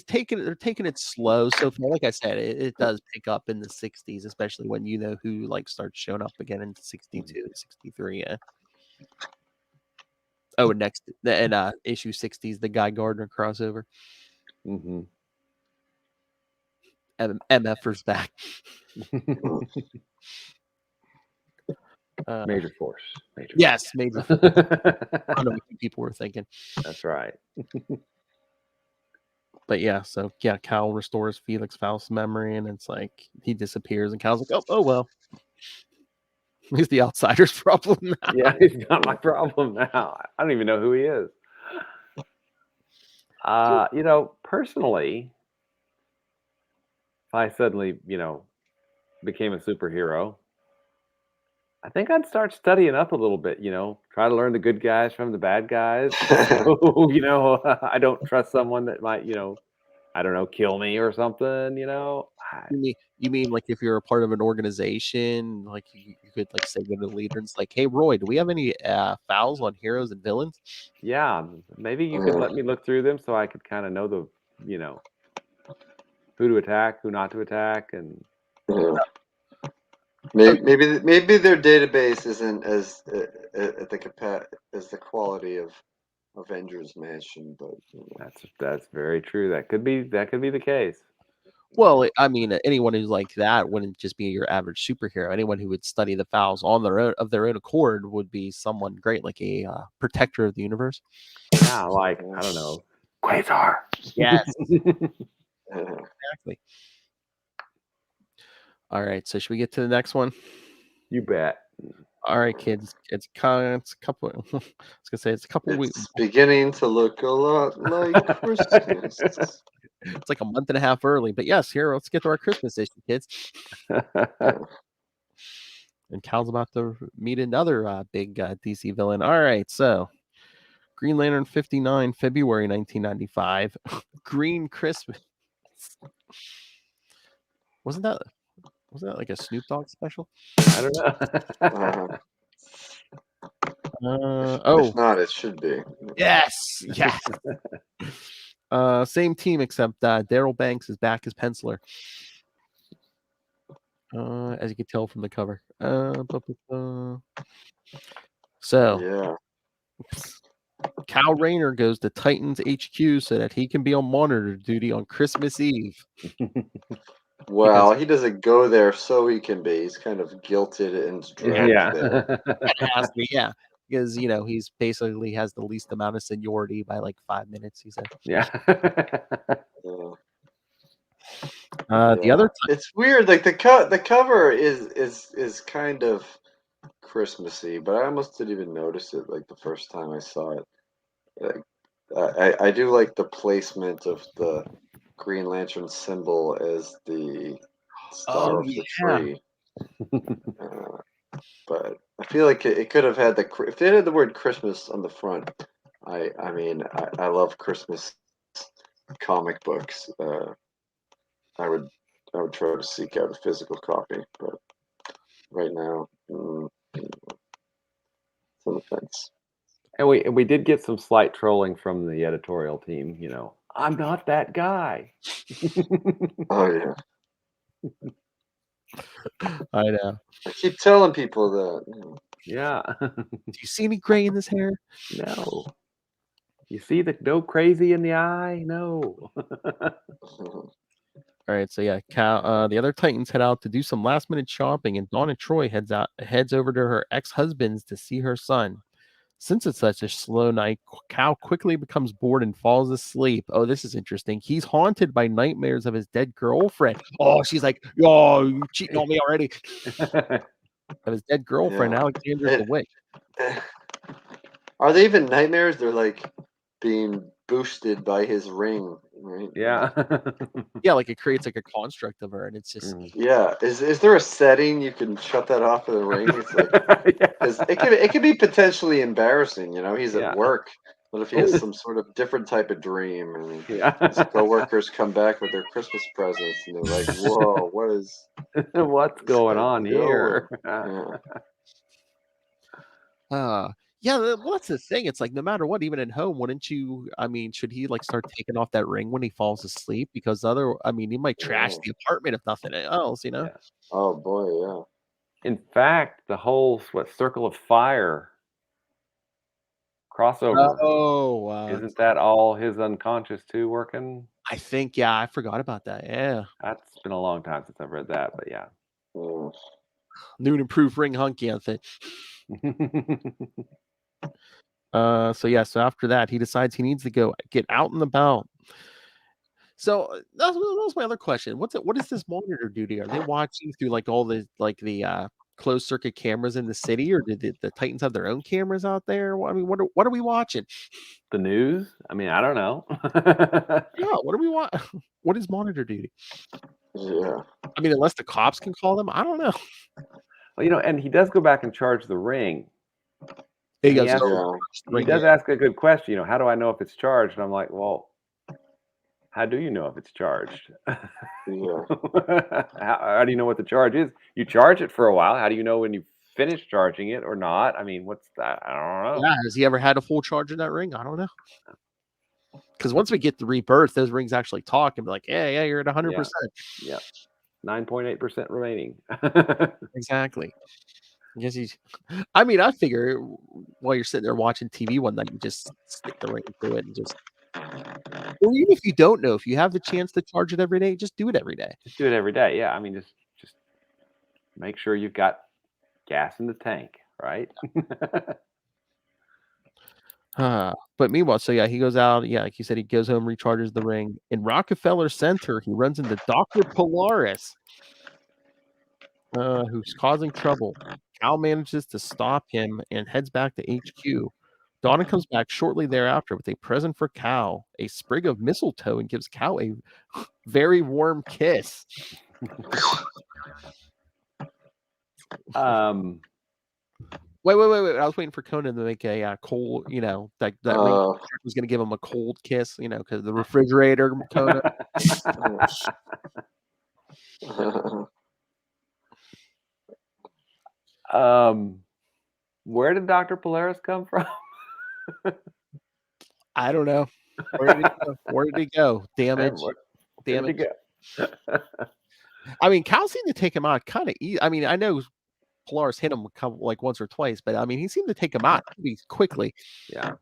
taking it slow. So far, like I said, it does pick up in the 60s, especially when you know who like starts showing up again in 62, 63. Yeah. Oh, and next and issue 60s, the Guy Gardner crossover. Mm-hmm. MFers back. Major Force. Yes, Major Force. I don't know what people were thinking. That's right. But yeah, so yeah, Cal restores Felix Faust's memory, and it's like he disappears, and Cal's like, oh well. He's the outsider's problem now. Yeah, he's not my problem now. I don't even know who he is. Personally, if I suddenly, became a superhero, I think I'd start studying up a little bit, try to learn the good guys from the bad guys. So, I don't trust someone that might, I don't know, kill me or something, You mean like if you're a part of an organization, like you could like say to the leader, it's like, hey, Roy, do we have any fouls on heroes and villains? Yeah, maybe you could let me look through them so I could kind of know the, who to attack, who not to attack, and maybe their database isn't as as the quality of Avengers Mansion, but that's very true. That could be the case. Well, I mean, anyone who's like that wouldn't just be your average superhero. Anyone who would study the fouls on their own accord would be someone great, like a protector of the universe. Yeah, like I don't know, Quasar. Yes, exactly. All right, so should we get to the next one? You bet. All right, kids. It's a couple. I was gonna say it's a couple weeks. It's beginning to look a lot like Christmas. It's like a month and a half early, but yes, here, let's get to our Christmas issue, kids. And Cal's about to meet another big DC villain. All right, so Green Lantern 59, February 1995. Green Christmas. Wasn't that like a Snoop Dogg special? I don't know. If not, it should be. Yes. Same team, except Daryl Banks is back as penciler. As you can tell from the cover. So yeah, Cal Rayner goes to Titans HQ so that he can be on monitor duty on Christmas Eve. Well, he doesn't go there so he can be. He's kind of guilted and dragged Yeah. there. That has to be, yeah. Because, he's basically has the least amount of seniority by like 5 minutes, he said. Yeah. Yeah. The other it's weird. Like the cover is kind of Christmassy, but I almost didn't even notice it like the first time I saw it. Like, I do like the placement of the Green Lantern symbol as the star of the tree. But I feel like it could have had if they had the word Christmas on the front. I mean, I love Christmas comic books. I would try to seek out a physical copy, but right now, it's on the fence. And we did get some slight trolling from the editorial team. I'm not that guy. Oh yeah, I know. I keep telling people that. Yeah. Do you see any gray in this hair? No. You see the no crazy in the eye? No. All right, so yeah, Cal, the other Titans head out to do some last minute shopping, and Dawn and Troy heads over to her ex-husband's to see her son. Since it's such a slow night, Cal quickly becomes bored and falls asleep. Oh, this is interesting. He's haunted by nightmares of his dead girlfriend. Oh, she's like, "Oh, you cheating on me already?" Of his dead girlfriend, Alexander's the witch. Are they even nightmares? They're like being boosted by his ring, right? Yeah. Yeah, like it creates like a construct of her, and it's just Yeah. Is there a setting you can shut that off of the ring? It's like because it could be potentially embarrassing. He's at work. What if he has some sort of different type of dream, and his coworkers come back with their Christmas presents, and they're like, "Whoa, what's going on here?" Yeah, well, that's the thing. It's like no matter what, even at home, wouldn't you? I mean, should he like start taking off that ring when he falls asleep? Because he might trash the apartment if nothing else, Yeah. Oh boy, yeah. In fact, the whole Circle of Fire crossover. Oh, isn't that all his unconscious too working? I think, yeah, I forgot about that. Yeah, That's been a long time since I've read that, but yeah. New and improved ring hunky, I think. So after that, he decides he needs to go get out and about. So that was my other question. What is this monitor duty? Are they watching through like all the closed circuit cameras in the city, or did the Titans have their own cameras out there? I mean, what are we watching? The news? I mean, I don't know. Yeah, what are we watching? What is monitor duty? Yeah. I mean, unless the cops can call them, I don't know. Well, and he does go back and charge the ring. He does ask a good question. How do I know if it's charged? And I'm like, well, how do you know if it's charged? Yeah. How do you know what the charge is? You charge it for a while. How do you know when you finish charging it or not? I mean, what's that? I don't know. Yeah, has he ever had a full charge of that ring? I don't know. Because once we get the rebirth, those rings actually talk and be like, yeah, you're at 100%. Yeah. 9.8% remaining. Exactly. I figure while you're sitting there watching TV one night, you just stick the ring through it and just. Or even if you don't know, if you have the chance to charge it every day, just do it every day. Just do it every day. Yeah. I mean, just make sure you've got gas in the tank, right? But meanwhile, he goes out. Yeah, like you said, he goes home, recharges the ring. In Rockefeller Center, he runs into Dr. Polaris, who's causing trouble. Cal manages to stop him and heads back to HQ. Donna comes back shortly thereafter with a present for Cal, a sprig of mistletoe, and gives Cal a very warm kiss. Wait. I was waiting for Conan to make a cold, that ring was going to give him a cold kiss, because the refrigerator, Conan. Where did Dr. Polaris come from? I don't know. Where did he go? Damage. Damage. I mean, Cal seemed to take him out kind of easy. I mean, I know Polaris hit him a couple, like once or twice, but I mean, he seemed to take him out pretty quickly. Yeah.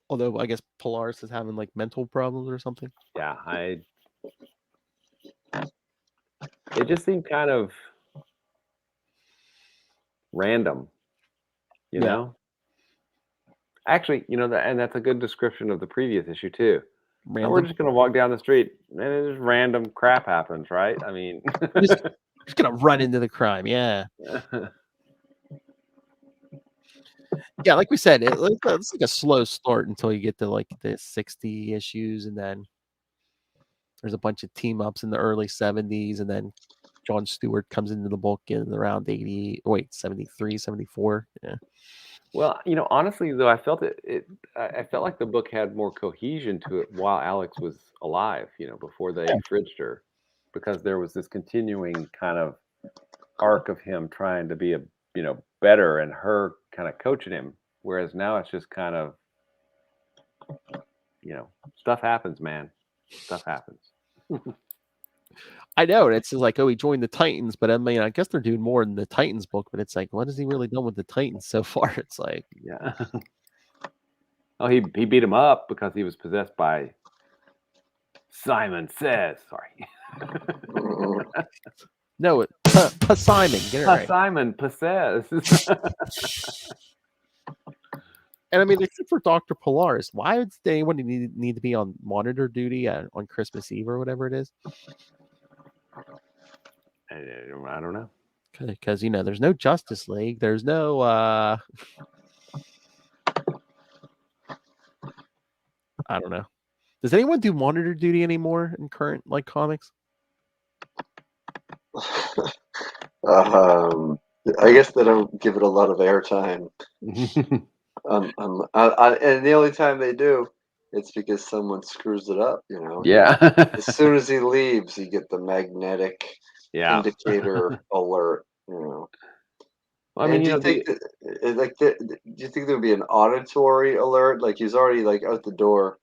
Although I guess Polaris is having like mental problems or something. Yeah. It just seemed kind of random, you Yeah. know? Actually, and that's a good description of the previous issue too. Now we're Random. just gonna walk down the street and just random crap happens, right? I mean, Just gonna run into the crime. Yeah. Yeah, like we said, it's like a slow start until you get to like the 60 issues, and then there's a bunch of team ups in the early 70s, and then John Stewart comes into the book in around 73, 74. Yeah. Well, honestly though, I felt I felt like the book had more cohesion to it while Alex was alive, before they fridged her, because there was this continuing kind of arc of him trying to be better and her kind of coaching him, whereas now it's just kind of stuff happens, man. Stuff happens. I know, and it's just like, oh, he joined the Titans, but I mean, I guess they're doing more in the Titans book, but it's like, what has he really done with the Titans so far? It's like, Yeah. Oh, he beat him up because he was possessed by Simon Says. Sorry. no, Simon, get it right. Simon possessed. And I mean, except for Dr. Polaris, why would anyone need to be on monitor duty on Christmas Eve or whatever it is? I don't know. Because there's no Justice League, there's no I don't know. Does anyone do monitor duty anymore in current like comics? I guess they don't give it a lot of airtime. And the only time they do, it's because someone screws it up. Yeah. As soon as he leaves, you get the magnetic indicator alert. Well, I mean, do you think do you think there would be an auditory alert? Like he's already like out the door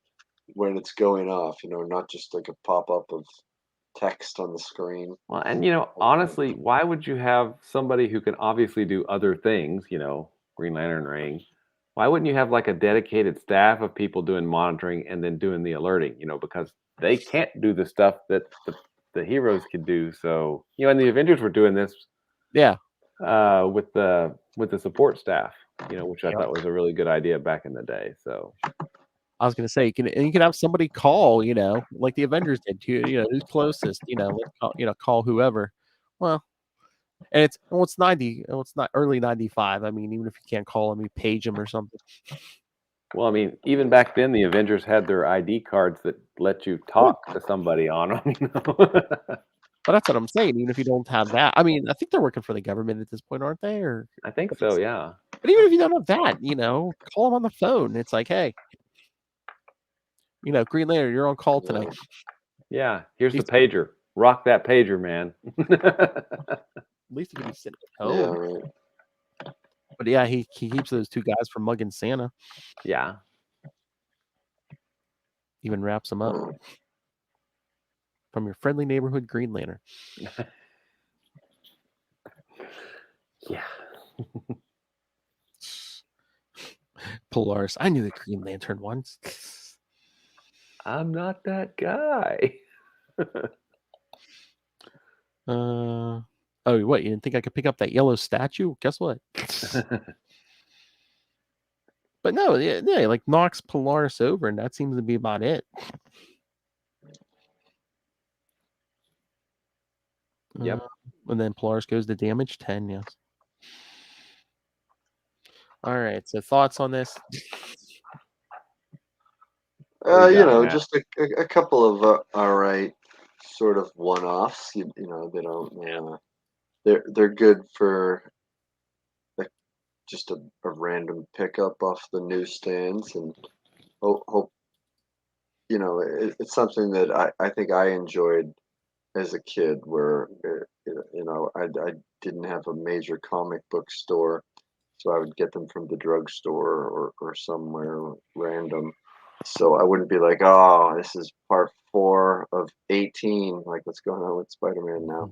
when it's going off. Not just like a pop up of text on the screen. Well, and honestly, why would you have somebody who can obviously do other things? Green Lantern ring. Why wouldn't you have like a dedicated staff of people doing monitoring and then doing the alerting? Because they can't do the stuff that the heroes can do. So and the Avengers were doing this. Yeah. With the support staff, which I thought was a really good idea back in the day. So I was gonna say you can have somebody call, like the Avengers did. Who's closest, let's call whoever. Well, and it's not early 95. I mean, even if you can't call them, you page them or something. Well, I mean, even back then, the Avengers had their ID cards that let you talk to somebody on them. But that's what I'm saying. Even if you don't have that, I mean, I think they're working for the government at this point, aren't they? Or I think so, yeah. But even if you don't have that, call them on the phone. It's like, hey, Green Lantern, you're on call tonight. Yeah, here's the pager. Rock that pager, man. At least he can be sitting at home. Yeah, right. But yeah, he keeps those two guys from mugging Santa. Yeah. Even wraps them up. From your friendly neighborhood Green Lantern. Yeah. Polaris. I knew the Green Lantern once. I'm not that guy. Oh, what? You didn't think I could pick up that yellow statue? Guess what? But no, yeah, like knocks Polaris over, and that seems to be about it. Yep. And then Polaris goes to damage 10, yes. All right, so thoughts on this? Just a couple of all right sort of one-offs. They don't. They're good for just a random pickup off the newsstands, and hope it's something that I think I enjoyed as a kid, where I didn't have a major comic book store, so I would get them from the drugstore or somewhere random. So I wouldn't be like, oh, this is part 4 of 18. Like, what's going on with Spider-Man now?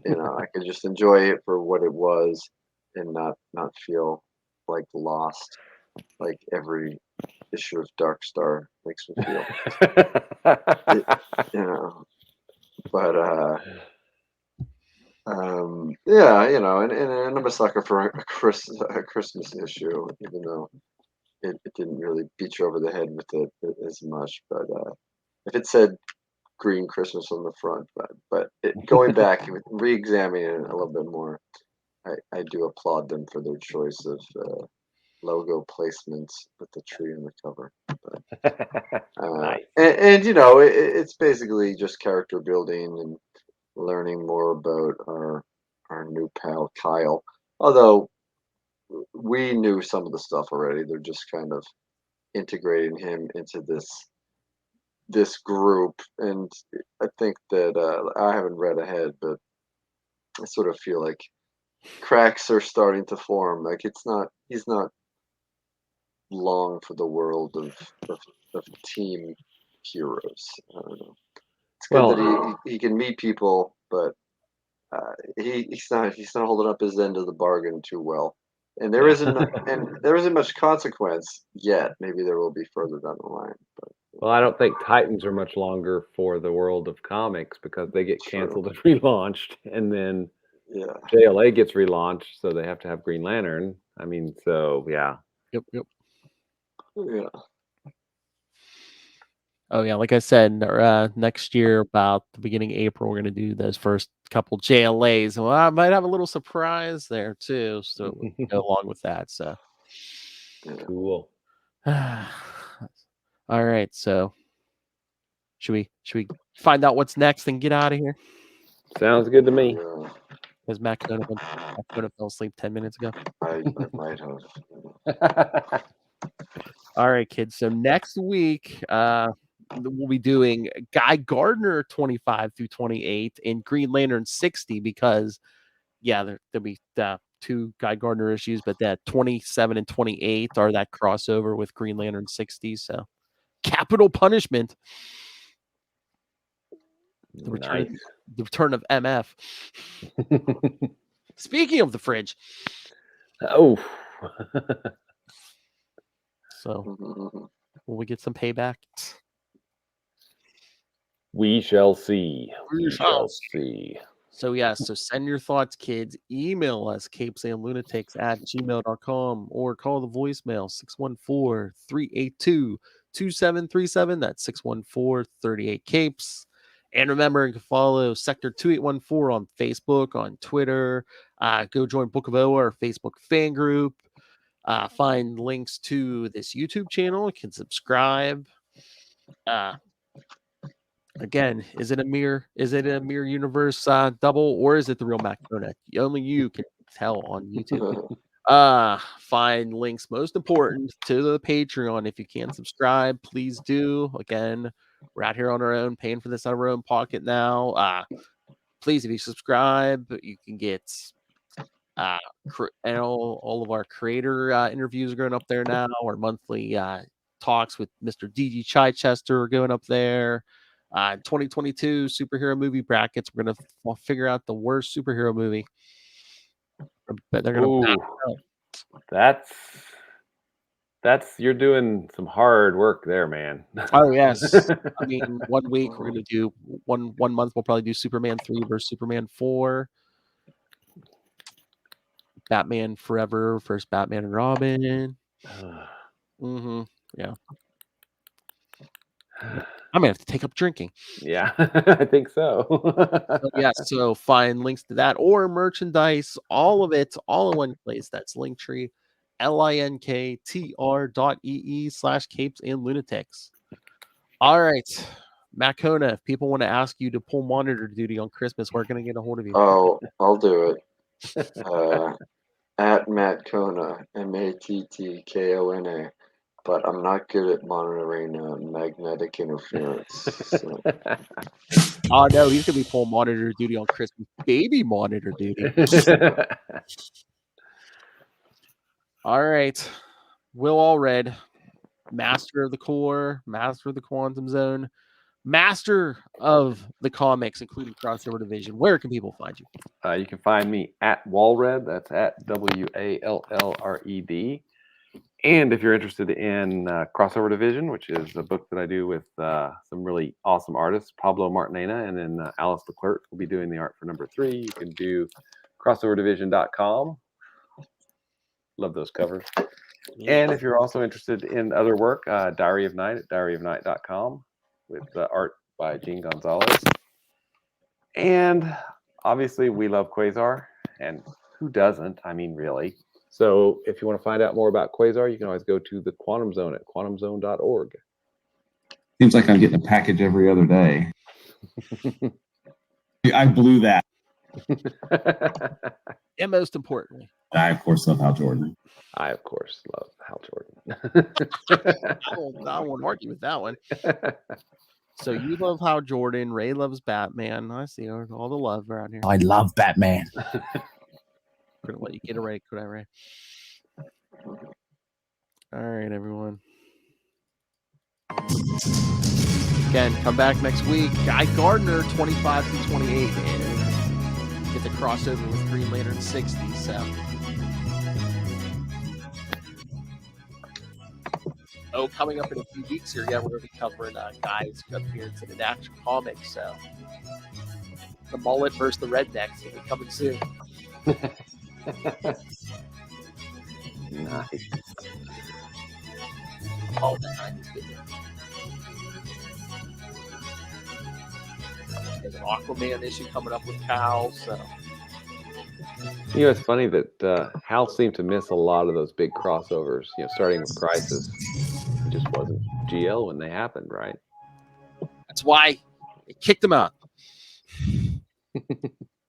I could just enjoy it for what it was, and not feel like lost, like every issue of Dark Star makes me feel. But yeah, and I'm a sucker for a Christmas issue, even though it didn't really beat you over the head with it as much. But if it said Green Christmas on the front, but going back and re-examining it a little bit more, I do applaud them for their choice of logo placements with the tree on the cover. But, Nice. and it's basically just character building and learning more about our new pal Kyle. Although we knew some of the stuff already, they're just kind of integrating him into this group. And I think that I haven't read ahead, but I sort of feel like cracks are starting to form. Like he's not long for the world of team heroes. I don't know. It's good that he can meet people, but he's not holding up his end of the bargain too well. And there isn't much consequence yet. Maybe there will be further down the line. But Well, I don't think Titans are much longer for the world of comics because they get True. canceled and relaunched, and then yeah, JLA gets relaunched, so they have to have Green Lantern. I mean, so yeah. Yep. yeah. Oh yeah, like I said, next year about the beginning of April, we're gonna do those first couple JLAs. Well, I might have a little surprise there too, so we'll go along with that. So, Cool. all right. So, should we find out what's next and get out of here? Sounds good to me. Yeah, Because Matt Coda fell asleep 10 minutes ago. I might have. All right, kids. So next week, we'll be doing Guy Gardner 25 through 28 and Green Lantern 60 because, there'll be 2 Guy Gardner issues, but that 27 and 28 are that crossover with Green Lantern 60. So capital punishment. The return of MF. Speaking of the fridge. Oh. Mm-hmm. Will we get some payback? We shall see. We shall see. So so send your thoughts, kids. Email us, capesandlunatics@gmail.com, or call the voicemail 614-382-2737. That's 614-38-CAPES. And remember, you can follow Sector 2814 on Facebook, on Twitter. Go join Book of O, our Facebook fan group. Find links to this YouTube channel. You can subscribe. Again, is it a mirror universe double, or is it the real Matt Koenig? Only you can tell on YouTube. Find links, most important, to the Patreon. If you can't subscribe, please do. Again, we're out here on our own, paying for this out of our own pocket now. Please, if you subscribe, you can get and all of our creator interviews are going up there now. Our monthly talks with Mr. DG Chichester are going up there. 2022 superhero movie brackets. We're gonna figure out the worst superhero movie. But they're gonna. That's you're doing some hard work there, man. Oh yes. I mean, 1 week we're gonna do one month. We'll probably do Superman 3 versus Superman 4. Batman Forever versus Batman and Robin. Yeah. I'm gonna have to take up drinking. Yeah, I think so. So find links to that or merchandise, all of it, all in one place. That's Linktree, linktr.ee/capes and lunatics. All right, Matt Kona, if people want to ask you to pull monitor duty on Christmas, we're gonna get a hold of you. Oh, I'll do it. At Matt Kona, MATTKONA. But I'm not good at monitoring magnetic interference. So. Oh no, he's gonna be full monitor duty on Christmas. Baby monitor duty. All right, Will Allred. master of the core, master of the quantum zone, master of the comics, including Crossover Division. Where can people find you? You can find me at Walred. That's at WALLRED. And if you're interested in Crossover Division, which is a book that I do with some really awesome artists, Pablo Martinena and then Alice Leclerc will be doing the art for number 3. You can do crossoverdivision.com. Love those covers. And if you're also interested in other work, Diary of Night at diaryofnight.com with art by Gene Gonzalez. And obviously, we love Quasar. And who doesn't? I mean, really. So if you want to find out more about Quasar, you can always go to the Quantum Zone at quantumzone.org. Seems like I'm getting a package every other day. I blew that. And most importantly, I, of course, love Hal Jordan. I, of course, love Hal Jordan. I won't argue with that one. So you love Hal Jordan. Ray loves Batman. I see all the love around here. I love Batman. Gonna let you get it right, could I, Ray? All right, everyone. Again, come back next week. Guy Gardner, 25 through 28, and get the crossover with Green Lantern 60. So, coming up in a few weeks here, we're going to be covering Guy's appearance in an action comic. So, the mullet versus the rednecks will be coming soon. Nice. Oh, nice. There's an Aquaman issue coming up with Cal. So, You know, it's funny that Hal seemed to miss a lot of those big crossovers, starting with Crisis. It just wasn't GL when they happened, right? that's why they kicked him out.